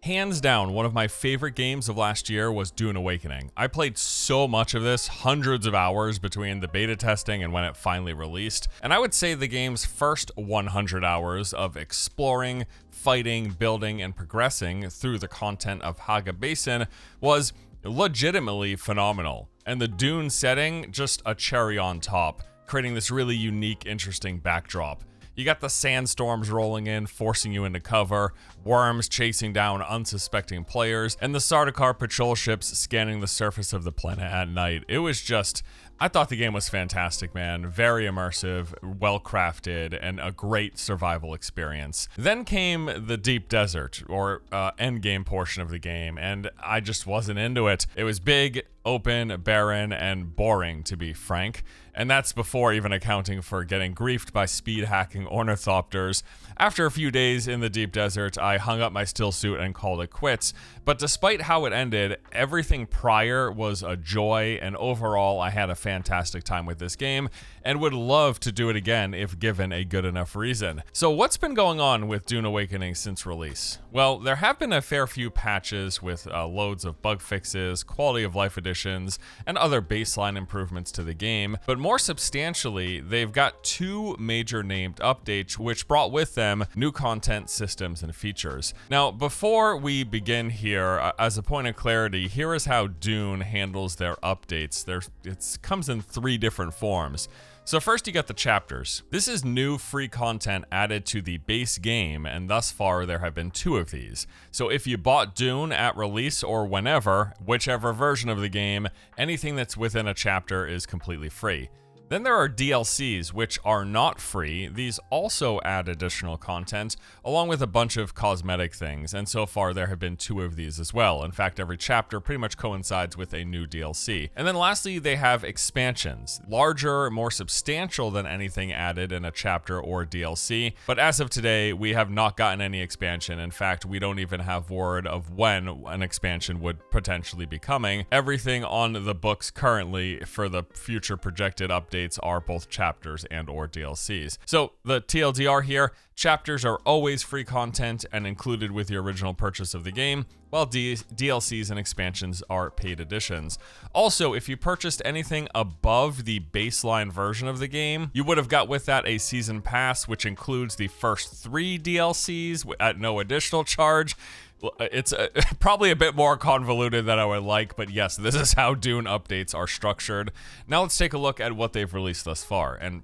Hands down, one of my favorite games of last year was Dune Awakening. I played so much of this, hundreds of hours between the beta testing and when it finally released, and I would say the game's first 100 hours of exploring, fighting, building, and progressing through the content of Haga Basin was legitimately phenomenal, and the Dune setting just a cherry on top, creating this really unique, interesting backdrop. You got the sandstorms rolling in, forcing you into cover, worms chasing down unsuspecting players, and the Sardaukar patrol ships scanning the surface of the planet at night. It was just, I thought the game was fantastic, man. Very immersive, well crafted, and a great survival experience. Then came the deep desert, or end game portion of the game, and I just wasn't into it. It was big, open, barren, and boring, to be frank. And that's before even accounting for getting griefed by speed-hacking ornithopters. After a few days in the deep desert, I hung up my still suit and called it quits. But despite how it ended, everything prior was a joy, and overall I had a fantastic time with this game, and would love to do it again if given a good enough reason. So what's been going on with Dune Awakening since release? Well, there have been a fair few patches with loads of bug fixes, quality of life additions, and other baseline improvements to the game, but more substantially, they've got two major named updates which brought with them new content, systems, and features. Now, before we begin here, as a point of clarity, here is how Dune handles their updates. It comes in three different forms. So first you got the chapters. This is new free content added to the base game, and thus far there have been two of these. So if you bought Dune at release or whenever, whichever version of the game, anything that's within a chapter is completely free. Then there are DLCs, which are not free. These also add additional content, along with a bunch of cosmetic things, and so far there have been two of these as well. In fact, every chapter pretty much coincides with a new DLC. And then lastly, they have expansions, larger, more substantial than anything added in a chapter or DLC, but as of today, we have not gotten any expansion. In fact, we don't even have word of when an expansion would potentially be coming. Everything on the books currently for the future projected updates are both chapters and or DLCs. So the TLDR here, chapters are always free content and included with the original purchase of the game, while DLCs and expansions are paid additions. Also, if you purchased anything above the baseline version of the game, you would have got with that a season pass, which includes the first 3 DLCs at no additional charge. It's probably a bit more convoluted than I would like, but yes, this is how Dune updates are structured. Now let's take a look at what they've released thus far, and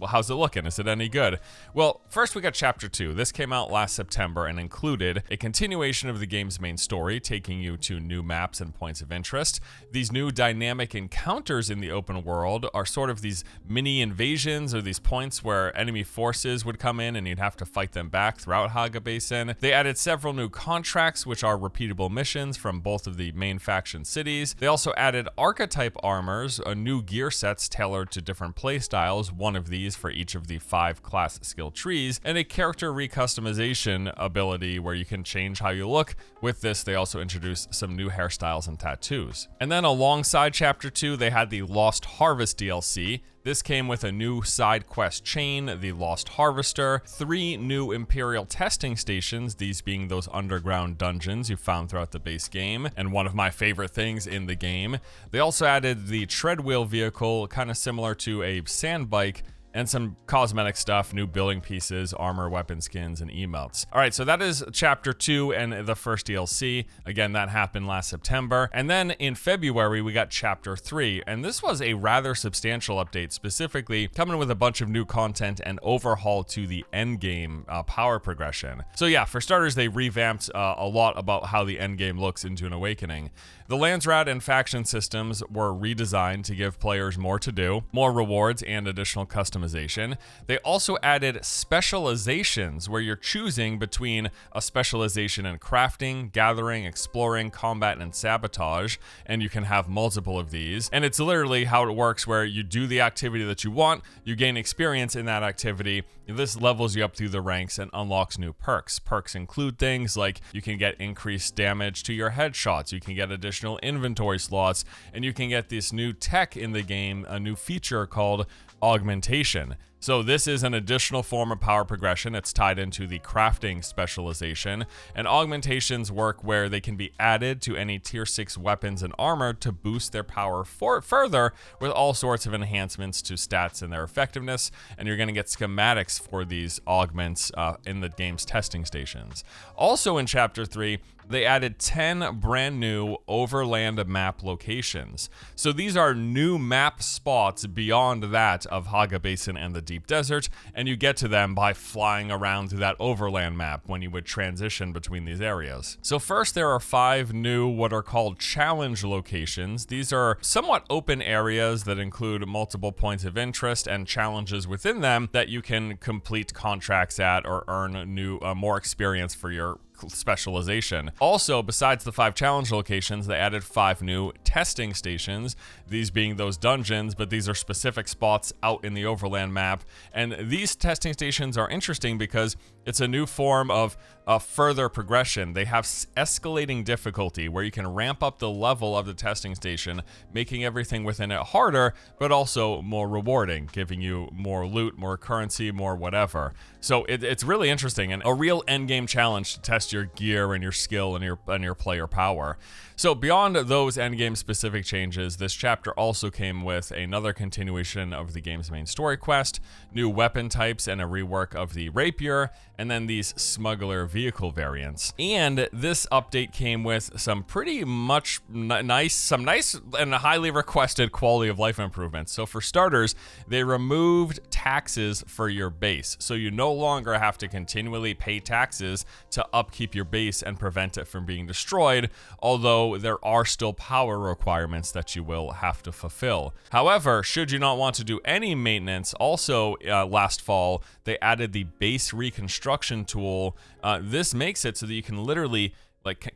how's it looking? Is it any good? Well, first we got Chapter 2. This came out last September and included a continuation of the game's main story, taking you to new maps and points of interest. These new dynamic encounters in the open world are sort of these mini invasions, or these points where enemy forces would come in and you'd have to fight them back throughout Haga Basin. They added several new contracts, which are repeatable missions from both of the main faction cities. They also added archetype armors, new gear sets tailored to different playstyles, one of these for each of the 5 class skill trees, and a character recustomization ability where you can change how you look. With this, they also introduced some new hairstyles and tattoos. And then alongside Chapter 2, they had the Lost Harvest DLC. This came with a new side quest chain, the Lost Harvester, 3 new Imperial testing stations, these being those underground dungeons you found throughout the base game, and one of my favorite things in the game. They also added the treadwheel vehicle, kind of similar to a sand bike, and some cosmetic stuff, new building pieces, armor, weapon skins, and emotes. All right, so that is Chapter 2 and the first DLC. Again, that happened last September. And then in February, we got Chapter 3, and this was a rather substantial update, specifically coming with a bunch of new content and overhaul to the endgame power progression. So yeah, for starters, they revamped a lot about how the endgame looks in Dune Awakening. The Landsrat and faction systems were redesigned to give players more to do, more rewards, and additional customization. They also added specializations where you're choosing between a specialization in crafting, gathering, exploring, combat, and sabotage, and you can have multiple of these. And it's literally how it works, where you do the activity that you want, you gain experience in that activity. This levels you up through the ranks and unlocks new perks. Perks include things like you can get increased damage to your headshots, you can get additional inventory slots, and you can get this new tech in the game, a new feature called augmentation. So this is an additional form of power progression. It's tied into the crafting specialization, and augmentations work where they can be added to any tier 6 weapons and armor to boost their power further with all sorts of enhancements to stats and their effectiveness, and you're going to get schematics for these augments in the game's testing stations. Also in Chapter 3, they added 10 brand new overland map locations. So these are new map spots beyond that of Haga Basin and the Deep Desert, and you get to them by flying around through that overland map when you would transition between these areas. So first, there are 5 new what are called challenge locations. These are somewhat open areas that include multiple points of interest and challenges within them that you can complete contracts at or earn more experience for your specialization. Also, besides the 5 challenge locations, they added 5 new testing stations, these being those dungeons, but these are specific spots out in the overland map. And these testing stations are interesting because it's a new form of further progression. They have escalating difficulty where you can ramp up the level of the testing station, making everything within it harder, but also more rewarding, giving you more loot, more currency, more whatever. So it's really interesting and a real endgame challenge to test your gear and your skill and your player power. So beyond those endgame specific changes, this chapter also came with another continuation of the game's main story quest, new weapon types and a rework of the rapier, and then these smuggler vehicle variants. And this update came with some pretty much nice and highly requested quality of life improvements. So for starters, they removed taxes for your base. So you no longer have to continually pay taxes to upkeep your base and prevent it from being destroyed, although there are still power requirements that you will have to fulfill. However, should you not want to do any maintenance, also last fall, they added the base reconstruction tool. This makes it so that you can literally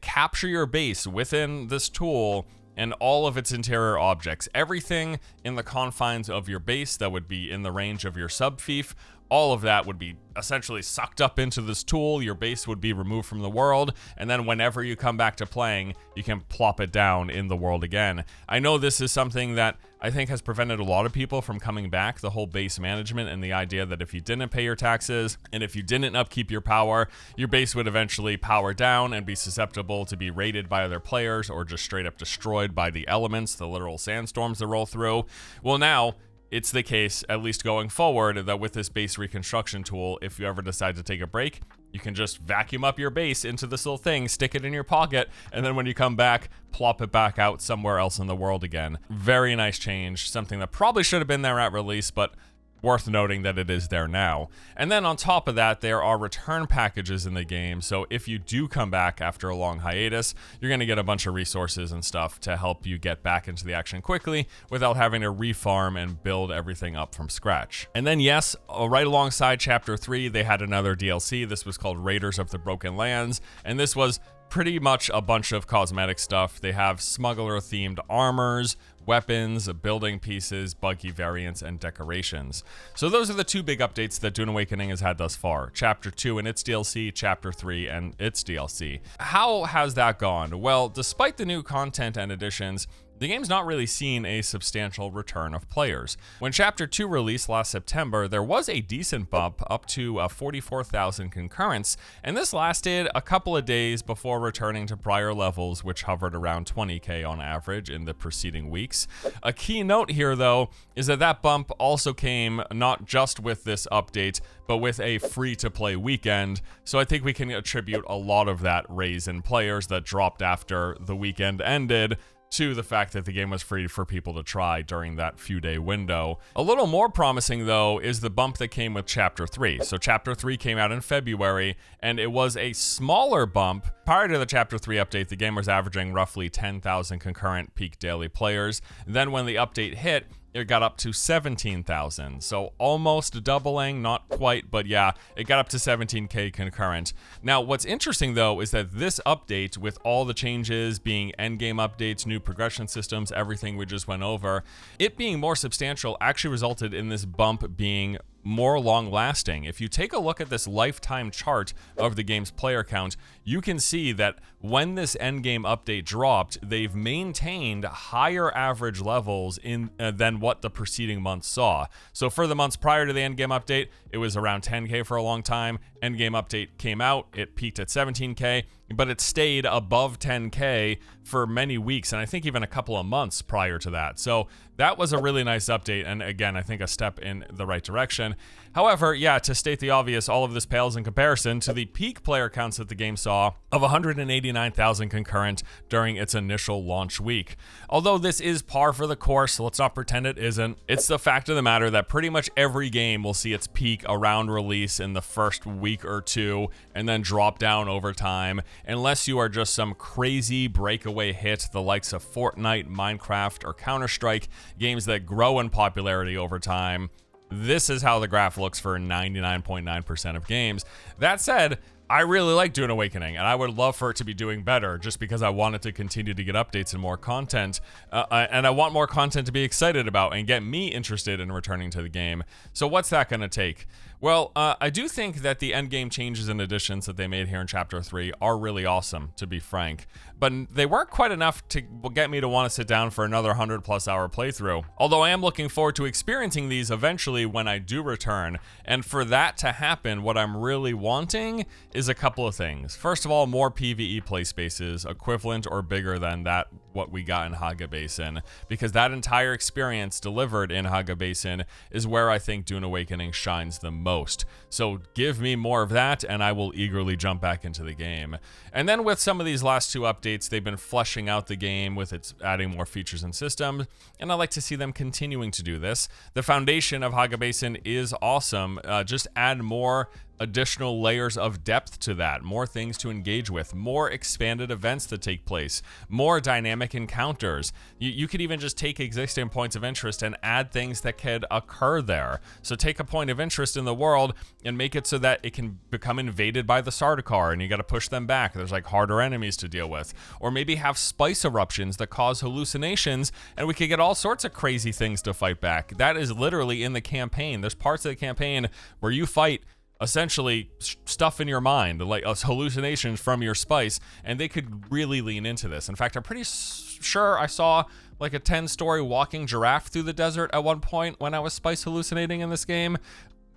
capture your base within this tool and all of its interior objects. Everything in the confines of your base that would be in the range of your subfief, all of that would be essentially sucked up into this tool. Your base would be removed from the world, and then whenever you come back to playing, you can plop it down in the world again. I know this is something that I think has prevented a lot of people from coming back, the whole base management and the idea that if you didn't pay your taxes and if you didn't upkeep your power, your base would eventually power down and be susceptible to be raided by other players or just straight up destroyed by the elements, the literal sandstorms that roll through. Well, now it's the case, at least going forward, that with this base reconstruction tool, if you ever decide to take a break, you can just vacuum up your base into this little thing, stick it in your pocket, and then when you come back, plop it back out somewhere else in the world again. Very nice change, something that probably should have been there at release, but worth noting that it is there now. And then on top of that, there are return packages in the game, so if you do come back after a long hiatus, you're going to get a bunch of resources and stuff to help you get back into the action quickly without having to refarm and build everything up from scratch. And then yes, right alongside Chapter 3, they had another DLC. This was called Raiders of the Broken Lands, and this was pretty much a bunch of cosmetic stuff. They have smuggler-themed armors, weapons, building pieces, buggy variants, and decorations. So those are the 2 big updates that Dune Awakening has had thus far. Chapter 2 and its DLC, Chapter 3 and its DLC. How has that gone? Well, despite the new content and additions, the game's not really seen a substantial return of players. When Chapter 2 released last September, there was a decent bump up to 44,000 concurrents, and this lasted a couple of days before returning to prior levels, which hovered around 20k on average in the preceding weeks. A key note here, though, is that that bump also came not just with this update, but with a free-to-play weekend, so I think we can attribute a lot of that raise in players that dropped after the weekend ended to the fact that the game was free for people to try during that few-day window. A little more promising, though, is the bump that came with Chapter 3. So Chapter 3 came out in February, and it was a smaller bump. Prior to the Chapter 3 update, the game was averaging roughly 10,000 concurrent peak daily players. Then when the update hit, it got up to 17,000. So almost doubling, not quite, but yeah, it got up to 17k concurrent. Now, what's interesting though is that this update, with all the changes being endgame updates, new progression systems, everything we just went over, it being more substantial actually resulted in this bump being more long-lasting. If you take a look at this lifetime chart of the game's player count, you can see that when this endgame update dropped, they've maintained higher average levels in than what the preceding months saw. So for the months prior to the endgame update, it was around 10k for a long time. Endgame update came out, it peaked at 17k, but it stayed above 10k for many weeks, and I think even a couple of months prior to that. So that was a really nice update, and again, I think a step in the right direction. However, yeah, to state the obvious, all of this pales in comparison to the peak player counts that the game saw of 189,000 concurrent during its initial launch week. Although this is par for the course, let's not pretend it isn't. It's the fact of the matter that pretty much every game will see its peak around release in the first week or two, and then drop down over time, unless you are just some crazy breakaway hit, the likes of Fortnite, Minecraft, or Counter-Strike, games that grow in popularity over time. This is how the graph looks for 99.9% of games. That said, I really like Dune Awakening, and I would love for it to be doing better just because I want it to continue to get updates and more content, and I want more content to be excited about and get me interested in returning to the game. So what's that going to take? Well, I do think that the endgame changes and additions that they made here in Chapter 3 are really awesome, to be frank, but they weren't quite enough to get me to want to sit down for another 100+ hour playthrough. Although I am looking forward to experiencing these eventually when I do return, and for that to happen, what I'm really wanting is a couple of things. First of all, more PvE play spaces, equivalent or bigger than that what we got in Haga Basin, because that entire experience delivered in Haga Basin is where I think Dune Awakening shines the most. So give me more of that and I will eagerly jump back into the game. And then with some of these last two updates, they've been fleshing out the game with its adding more features and systems, and I like to see them continuing to do this. The foundation of Haga Basin is awesome. Just add more additional layers of depth to that, more things to engage with, more expanded events that take place, more dynamic encounters. You could even just take existing points of interest and add things that could occur there. So take a point of interest in the world and make it so that it can become invaded by the Sardaukar and you got to push them back. There's like harder enemies to deal with. Or maybe have spice eruptions that cause hallucinations and we could get all sorts of crazy things to fight back. That is literally in the campaign. There's parts of the campaign where you fight essentially stuff in your mind, like hallucinations from your spice, and they could really lean into this. In fact, I'm pretty sure I saw like a 10-story walking giraffe through the desert at one point when I was spice hallucinating in this game.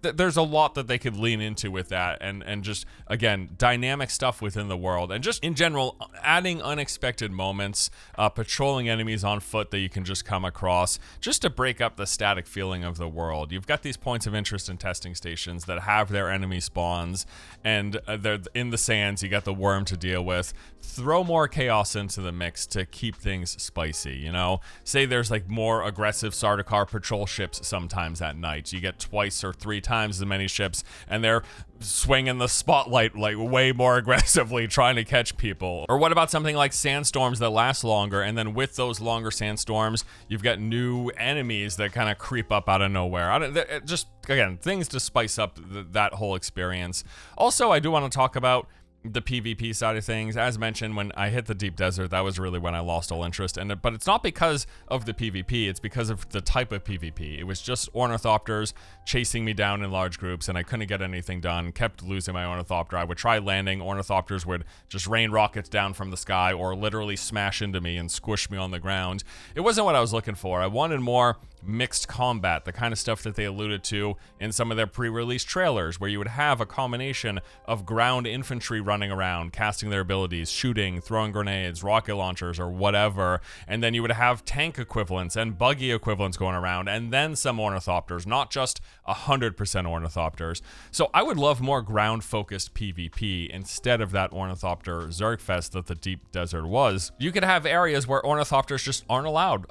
There's a lot that they could lean into with that, and just, again, dynamic stuff within the world, and just in general, adding unexpected moments, patrolling enemies on foot that you can just come across, just to break up the static feeling of the world. You've got these points of interest and testing stations that have their enemy spawns, and they're in the sands, you got the worm to deal with. Throw more chaos into the mix to keep things spicy, you know? Say there's like more aggressive Sardaukar patrol ships sometimes at night. You get twice or three times as many ships, and they're swinging the spotlight like way more aggressively trying to catch people. Or what about something like sandstorms that last longer, and then with those longer sandstorms, you've got new enemies that kind of creep up out of nowhere. Just, again, things to spice up that whole experience. Also, I do want to talk about the PvP side of things. As mentioned, when I hit the deep desert, that was really when I lost all interest in it, but it's not because of the PvP, it's because of the type of PvP. It was just ornithopters chasing me down in large groups, and I couldn't get anything done, kept losing my ornithopter. I would try landing, ornithopters would just rain rockets down from the sky or literally smash into me and squish me on the ground. It wasn't what I was looking for. I wanted more mixed combat, the kind of stuff that they alluded to in some of their pre-release trailers, where you would have a combination of ground infantry running around, casting their abilities, shooting, throwing grenades, rocket launchers, or whatever, and then you would have tank equivalents and buggy equivalents going around, and then some ornithopters, not just 100% ornithopters. So I would love more ground-focused PvP instead of that ornithopter Zergfest that the deep desert was. You could have areas where ornithopters just aren't allowed.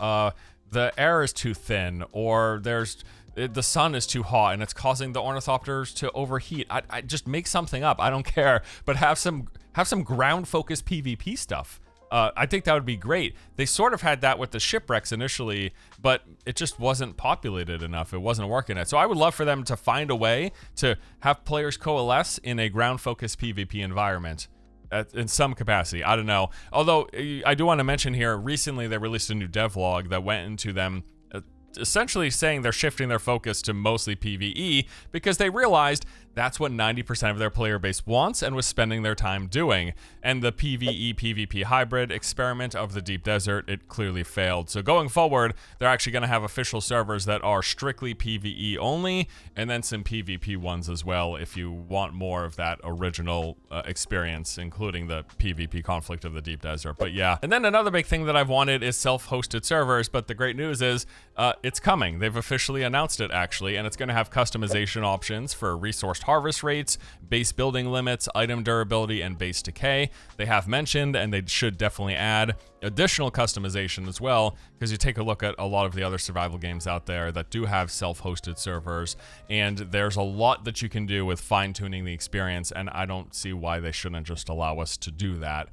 The air is too thin, or the sun is too hot and it's causing the ornithopters to overheat. I just make something up. I don't care, but have some ground focused PvP stuff. I think that would be great. They sort of had that with the shipwrecks initially, but it just wasn't populated enough. It wasn't working it. So I would love for them to find a way to have players coalesce in a ground focused PvP environment. In some capacity, I don't know. Although I do want to mention here, recently they released a new devlog that went into them essentially saying they're shifting their focus to mostly PvE because they realized That's what 90% of their player base wants and was spending their time doing. And the PvE PvP hybrid experiment of the Deep Desert, it clearly failed. So going forward, they're actually going to have official servers that are strictly PvE only, and then some PvP ones as well if you want more of that original experience, including the PvP conflict of the Deep Desert. But yeah, and then another big thing that I've wanted is self-hosted servers, but the great news is it's coming. They've officially announced it actually, and it's going to have customization options for resource harvest rates, base building limits, item durability, and base decay. They have mentioned, and they should definitely add additional customization as well, because you take a look at a lot of the other survival games out there that do have self-hosted servers, and there's a lot that you can do with fine-tuning the experience, and I don't see why they shouldn't just allow us to do that.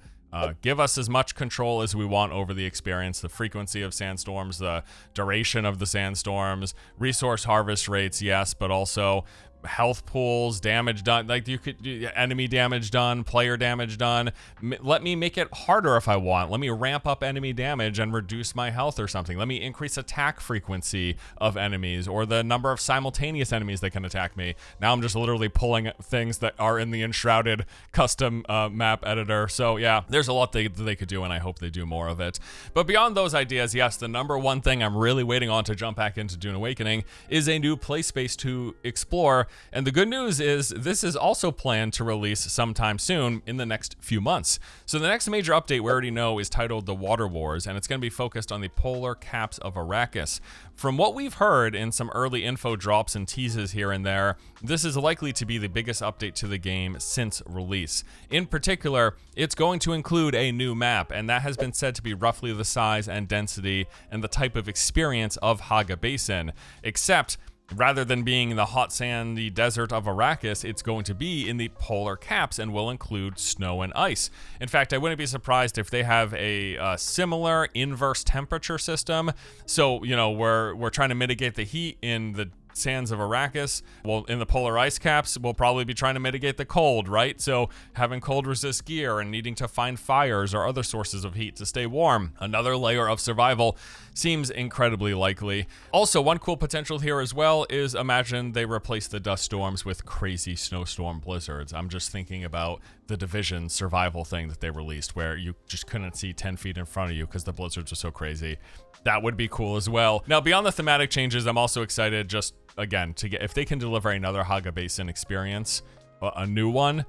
Give us as much control as we want over the experience, the frequency of sandstorms, the duration of the sandstorms, resource harvest rates, yes, but also health pools, damage done, like you could, enemy damage done, player damage done. Let me make it harder if I want. Let me ramp up enemy damage and reduce my health or something. Let me increase attack frequency of enemies or the number of simultaneous enemies that can attack me. Now I'm just literally pulling things that are in the Enshrouded custom map editor. So yeah, there's a lot they could do, and I hope they do more of it. But beyond those ideas, yes, the number one thing I'm really waiting on to jump back into Dune Awakening is a new play space to explore. And the good news is this is also planned to release sometime soon in the next few months. So the next major update we already know is titled The Water Wars, and it's going to be focused on the polar caps of Arrakis. From what we've heard in some early info drops and teases here and there, this is likely to be the biggest update to the game since release. In particular, it's going to include a new map, and that has been said to be roughly the size and density and the type of experience of Haga Basin, except rather than being in the hot sandy desert of Arrakis, it's going to be in the polar caps and will include snow and ice. In fact, I wouldn't be surprised if they have a similar inverse temperature system. So, you know, we're trying to mitigate the heat in the sands of Arrakis. Well, in the polar ice caps, we'll probably be trying to mitigate the cold, right? So having cold resist gear and needing to find fires or other sources of heat to stay warm, another layer of survival, seems incredibly likely. Also, one cool potential here as well is imagine they replace the dust storms with crazy snowstorm blizzards. I'm just thinking about the Division survival thing that they released where you just couldn't see 10 feet in front of you because the blizzards were so crazy. That would be cool as well. Now, beyond the thematic changes, I'm also excited just, again, to get, if they can deliver another Haga Basin experience, a new one,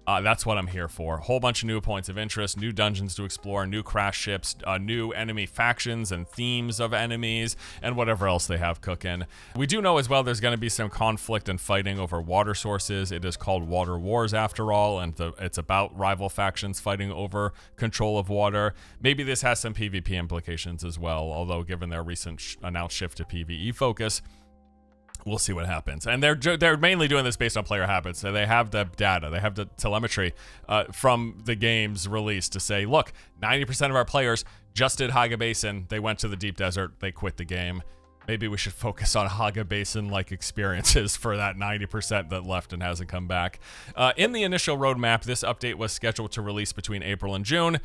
that's what I'm here for. A whole bunch of new points of interest, new dungeons to explore, new crash ships, new enemy factions and themes of enemies, and whatever else they have cooking. We do know as well there's going to be some conflict and fighting over water sources. It is called Water Wars after all, and it's about rival factions fighting over control of water. Maybe this has some PvP implications as well, although given their recent announced shift to PvE focus, we'll see what happens. And they're mainly doing this based on player habits. So they have the data, they have the telemetry from the game's release to say, look, 90% of our players just did Haga Basin. They went to the Deep Desert. They quit the game. Maybe we should focus on Haga Basin-like experiences for that 90% that left and hasn't come back. In the initial roadmap, this update was scheduled to release between April and June.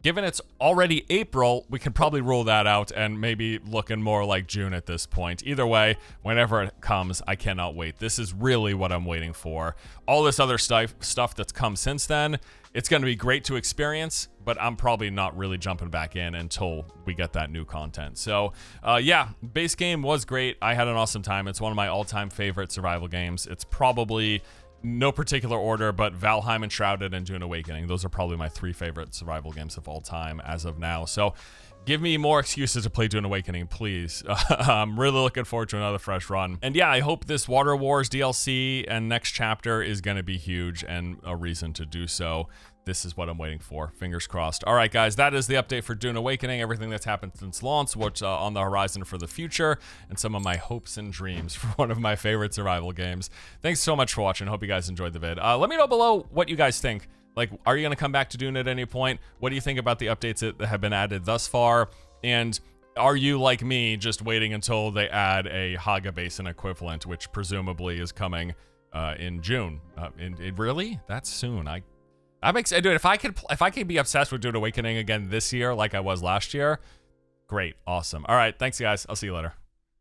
Given it's already April, we can probably rule that out and maybe looking more like June at this point. Either way, whenever it comes, I cannot wait. This is really what I'm waiting for. All this other stuff that's come since then, it's going to be great to experience, but I'm probably not really jumping back in until we get that new content. So yeah, base game was great. I had an awesome time. It's one of my all-time favorite survival games. It's probably no particular order, but Valheim, Enshrouded, and Dune Awakening. Those are probably my 3 favorite survival games of all time as of now. So give me more excuses to play Dune Awakening, please. I'm really looking forward to another fresh run. And yeah, I hope this Water Wars DLC and next chapter is going to be huge and a reason to do so. This is what I'm waiting for. Fingers crossed. All right, guys, that is the update for Dune Awakening, everything that's happened since launch, what's on the horizon for the future, and some of my hopes and dreams for one of my favorite survival games. Thanks so much for watching. Hope you guys enjoyed the vid. Let me know below what you guys think. Like, are you going to come back to Dune at any point? What do you think about the updates that have been added thus far? And are you, like me, just waiting until they add a Haga Basin equivalent, which presumably is coming in June? Really? That's soon. I'm excited. Dude, if I could be obsessed with Dune Awakening again this year like I was last year, great, awesome. All right, thanks guys. I'll see you later.